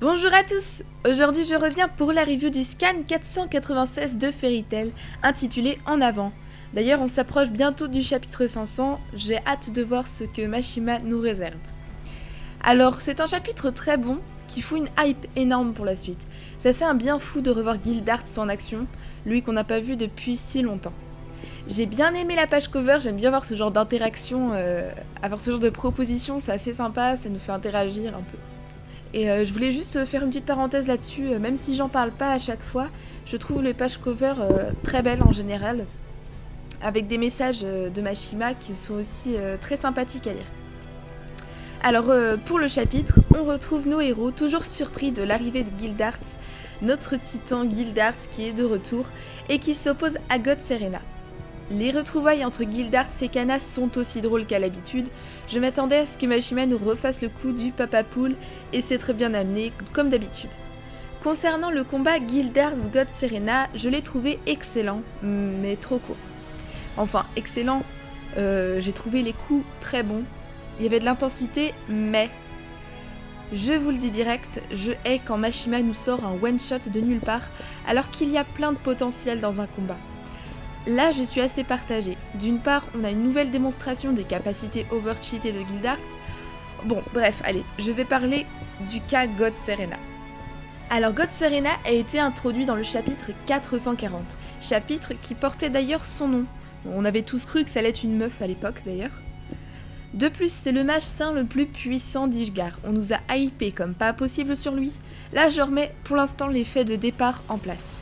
Bonjour à tous. Aujourd'hui je reviens pour la review du scan 496 de Fairy Tail, intitulé En avant. D'ailleurs on s'approche bientôt du chapitre 500, j'ai hâte de voir ce que Mashima nous réserve. Alors c'est un chapitre très bon, qui fout une hype énorme pour la suite. Ça fait un bien fou de revoir Gildarts en action, lui qu'on n'a pas vu depuis si longtemps. J'ai bien aimé la page cover, j'aime bien voir ce genre d'interaction, avoir ce genre de propositions, c'est assez sympa, ça nous fait interagir un peu. Et je voulais juste faire une petite parenthèse là-dessus, même si j'en parle pas à chaque fois, je trouve les pages cover très belles en général, avec des messages de Mashima qui sont aussi très sympathiques à lire. Alors pour le chapitre, on retrouve nos héros toujours surpris de l'arrivée de Gildarts, notre titan Gildarts qui est de retour et qui s'oppose à God Serena. Les retrouvailles entre Gildarts et Kana sont aussi drôles qu'à l'habitude. Je m'attendais à ce que Mashima nous refasse le coup du Papa Poule et c'est très bien amené, comme d'habitude. Concernant le combat Gildarts God Serena, je l'ai trouvé excellent, mais trop court. Enfin, excellent, j'ai trouvé les coups très bons. Il y avait de l'intensité, mais... Je vous le dis direct, je hais quand Mashima nous sort un one-shot de nulle part, alors qu'il y a plein de potentiel dans un combat. Là, je suis assez partagée. D'une part, on a une nouvelle démonstration des capacités overcheatées de Gildarts. Bon, bref, allez, je vais parler du cas God Serena. Alors, God Serena a été introduit dans le chapitre 440, chapitre qui portait d'ailleurs son nom. On avait tous cru que ça allait être une meuf à l'époque, d'ailleurs. De plus, c'est le mage saint le plus puissant d'Ishgard. On nous a hypé comme pas possible sur lui. Là, je remets pour l'instant l'effet de départ en place.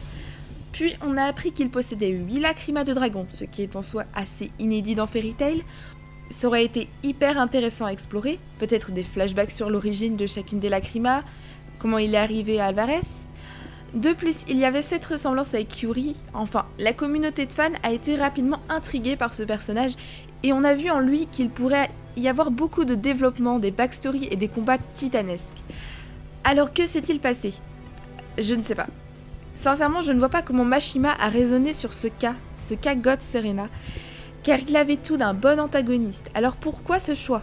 Puis on a appris qu'il possédait 8 lacrymas de dragon, ce qui est en soi assez inédit dans Fairy Tail. Ça aurait été hyper intéressant à explorer, peut-être des flashbacks sur l'origine de chacune des lacrymas, comment il est arrivé à Alvarez. De plus, il y avait cette ressemblance avec Yuri, enfin, la communauté de fans a été rapidement intriguée par ce personnage, et on a vu en lui qu'il pourrait y avoir beaucoup de développement, des backstories et des combats titanesques. Alors que s'est-il passé ? Je ne sais pas. Sincèrement, je ne vois pas comment Mashima a raisonné sur ce cas God Serena, car il avait tout d'un bon antagoniste. Alors pourquoi ce choix ?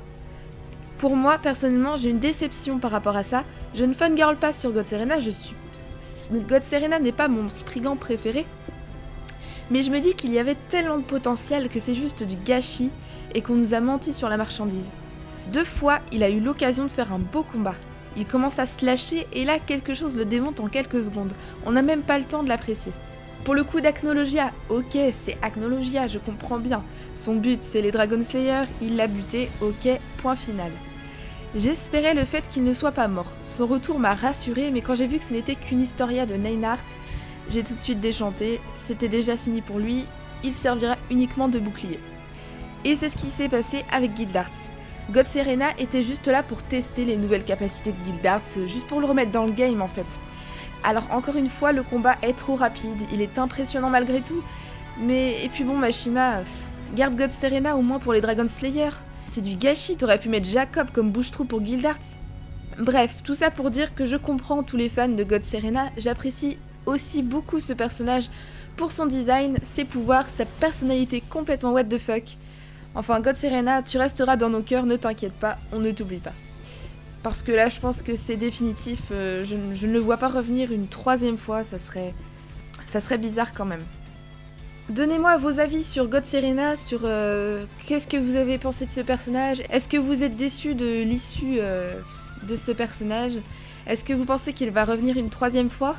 Pour moi, personnellement, j'ai une déception par rapport à ça. Je ne fangirl pas sur God Serena, God Serena n'est pas mon spriggan préféré, mais je me dis qu'il y avait tellement de potentiel que c'est juste du gâchis et qu'on nous a menti sur la marchandise. 2 fois, il a eu l'occasion de faire un beau combat. Il commence à se lâcher et là quelque chose le démonte en quelques secondes. On n'a même pas le temps de l'apprécier. Pour le coup d'Acnologia, ok c'est Acnologia, je comprends bien. Son but c'est les Dragon Slayer, il l'a buté, ok, point final. J'espérais le fait qu'il ne soit pas mort. Son retour m'a rassurée mais quand j'ai vu que ce n'était qu'une historia de Neinhardt, j'ai tout de suite déchanté, c'était déjà fini pour lui, il servira uniquement de bouclier. Et c'est ce qui s'est passé avec Gildarts. God Serena était juste là pour tester les nouvelles capacités de Gildarts, juste pour le remettre dans le game en fait. Alors encore une fois, le combat est trop rapide, il est impressionnant malgré tout, mais... Et puis bon, Mashima, garde God Serena au moins pour les Dragon Slayer. C'est du gâchis, t'aurais pu mettre Jacob comme bouche-trou pour Gildarts. Bref, tout ça pour dire que je comprends tous les fans de God Serena, j'apprécie aussi beaucoup ce personnage pour son design, ses pouvoirs, sa personnalité complètement what the fuck. Enfin, God Serena, tu resteras dans nos cœurs, ne t'inquiète pas, on ne t'oublie pas. Parce que là, je pense que c'est définitif, je ne le vois pas revenir une 3e fois, ça serait bizarre quand même. Donnez-moi vos avis sur God Serena, sur qu'est-ce que vous avez pensé de ce personnage. Est-ce que vous êtes déçus de l'issue de ce personnage ? Est-ce que vous pensez qu'il va revenir une 3e fois ?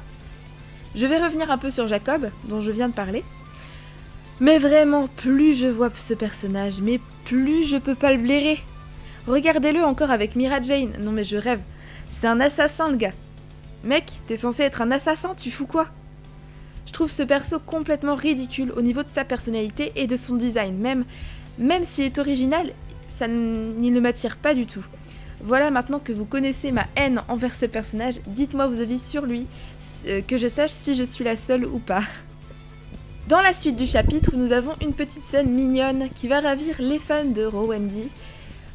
Je vais revenir un peu sur Jacob, dont je viens de parler. Mais vraiment, plus je vois ce personnage, mais plus je peux pas le blairer. Regardez-le encore avec Mira Jane, non mais je rêve. C'est un assassin le gars. Mec, t'es censé être un assassin, tu fous quoi ? Je trouve ce perso complètement ridicule au niveau de sa personnalité et de son design. Même s'il est original, il ne m'attire pas du tout. Voilà, maintenant que vous connaissez ma haine envers ce personnage, dites-moi vos avis sur lui, que je sache si je suis la seule ou pas. Dans la suite du chapitre, nous avons une petite scène mignonne qui va ravir les fans de Rowendy.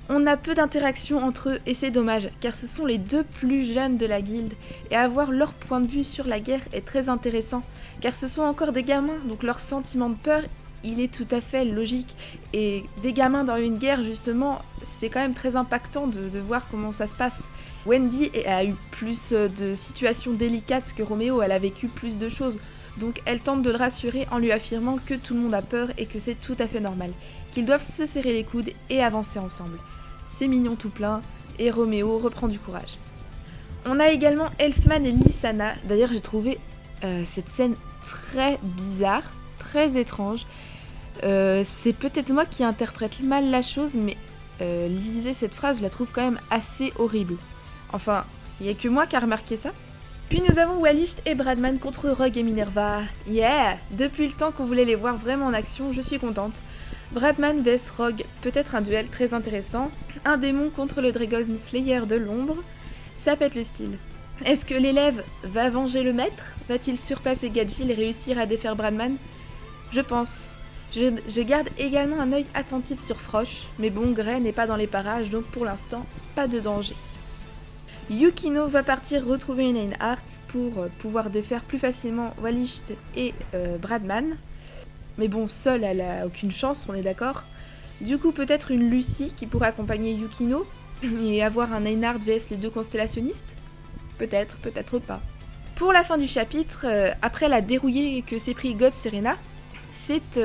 On a peu d'interactions entre eux et c'est dommage, car ce sont les 2 plus jeunes de la guilde, et avoir leur point de vue sur la guerre est très intéressant, car ce sont encore des gamins, donc leur sentiment de peur il est tout à fait logique. Et des gamins dans une guerre, justement, c'est quand même très impactant de voir comment ça se passe. Wendy a eu plus de situations délicates que Roméo, elle a vécu plus de choses. Donc elle tente de le rassurer en lui affirmant que tout le monde a peur et que c'est tout à fait normal, qu'ils doivent se serrer les coudes et avancer ensemble. C'est mignon tout plein, et Roméo reprend du courage. On a également Elfman et Lysana. D'ailleurs, j'ai trouvé cette scène très bizarre, très étrange. C'est peut-être moi qui interprète mal la chose, mais lisez cette phrase, je la trouve quand même assez horrible. Enfin, il n'y a que moi qui a remarqué ça. Puis nous avons Wallicht et Bradman contre Rogue et Minerva. Yeah! Depuis le temps qu'on voulait les voir vraiment en action, je suis contente. Bradman vs Rogue, peut-être un duel très intéressant. Un démon contre le Dragon Slayer de l'ombre. Ça pète le style. Est-ce que l'élève va venger le maître? Va-t-il surpasser Gadgil et réussir à défaire Bradman? Je pense. Je garde également un œil attentif sur Frosh, mais bon, Grey n'est pas dans les parages, donc pour l'instant, pas de danger. Yukino va partir retrouver Reinhardt pour pouvoir défaire plus facilement Wallicht et Bradman. Mais bon, seule, elle a aucune chance, on est d'accord. Du coup, peut-être une Lucie qui pourrait accompagner Yukino et avoir un Reinhardt vs les deux constellationnistes? Peut-être, peut-être pas. Pour la fin du chapitre, après la dérouillée que s'est pris God Serena, c'est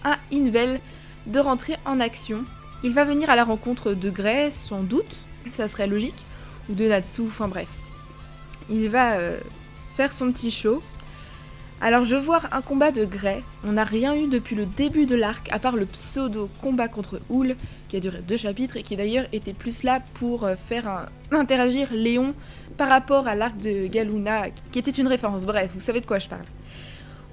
à Invel de rentrer en action. Il va venir à la rencontre de Grey, sans doute, ça serait logique, ou de Natsu, enfin bref. Il va faire son petit show. Alors je vois un combat de Grey, on n'a rien eu depuis le début de l'arc, à part le pseudo combat contre Houl, qui a duré 2 chapitres, et qui d'ailleurs était plus là pour faire interagir Léon par rapport à l'arc de Galuna, qui était une référence, bref, vous savez de quoi je parle.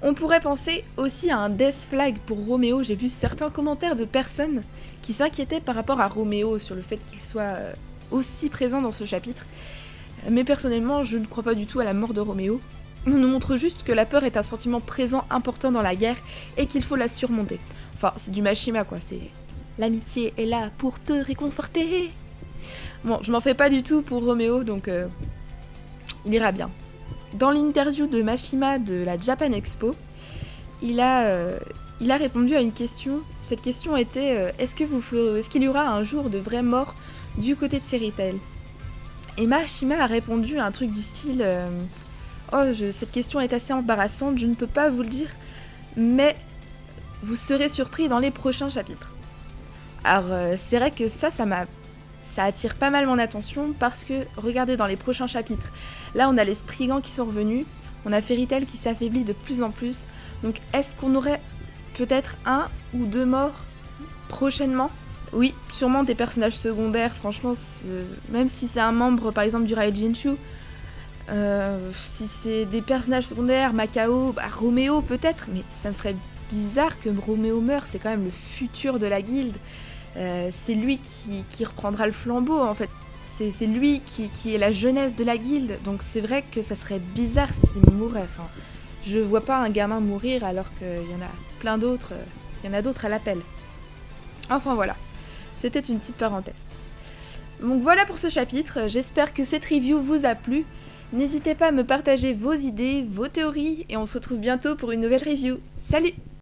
On pourrait penser aussi à un Death Flag pour Roméo. J'ai vu certains commentaires de personnes qui s'inquiétaient par rapport à Roméo sur le fait qu'il soit aussi présent dans ce chapitre. Mais personnellement, je ne crois pas du tout à la mort de Roméo. On nous montre juste que la peur est un sentiment présent important dans la guerre et qu'il faut la surmonter. Enfin, c'est du Mashima quoi, c'est... L'amitié est là pour te réconforter. Bon, je m'en fais pas du tout pour Roméo, donc il ira bien. Dans l'interview de Mashima de la Japan Expo, il a répondu à une question. Cette question était est-ce qu'il y aura un jour de vraie mort du côté de Fairy Tail? Et Mashima a répondu à un truc du style cette question est assez embarrassante, je ne peux pas vous le dire, mais vous serez surpris dans les prochains chapitres. Alors c'est vrai que ça attire pas mal mon attention parce que regardez dans les prochains chapitres, là on a les Spriggans qui sont revenus, on a Fairy Tail qui s'affaiblit de plus en plus, donc est-ce qu'on aurait peut-être 1 ou 2 morts prochainement? Oui, sûrement des personnages secondaires, franchement, même si c'est un membre par exemple du Raijinchu, si c'est des personnages secondaires, Macao, Roméo peut-être, mais ça me ferait bizarre que Roméo meure, c'est quand même le futur de la guilde. C'est lui qui reprendra le flambeau en fait. C'est lui qui est la jeunesse de la guilde, donc c'est vrai que ça serait bizarre s'il mourait. Enfin, je vois pas un gamin mourir alors qu'il y en a plein d'autres, il y en a d'autres à l'appel. Enfin voilà, c'était une petite parenthèse. Donc voilà pour ce chapitre, j'espère que cette review vous a plu. N'hésitez pas à me partager vos idées, vos théories, et on se retrouve bientôt pour une nouvelle review. Salut!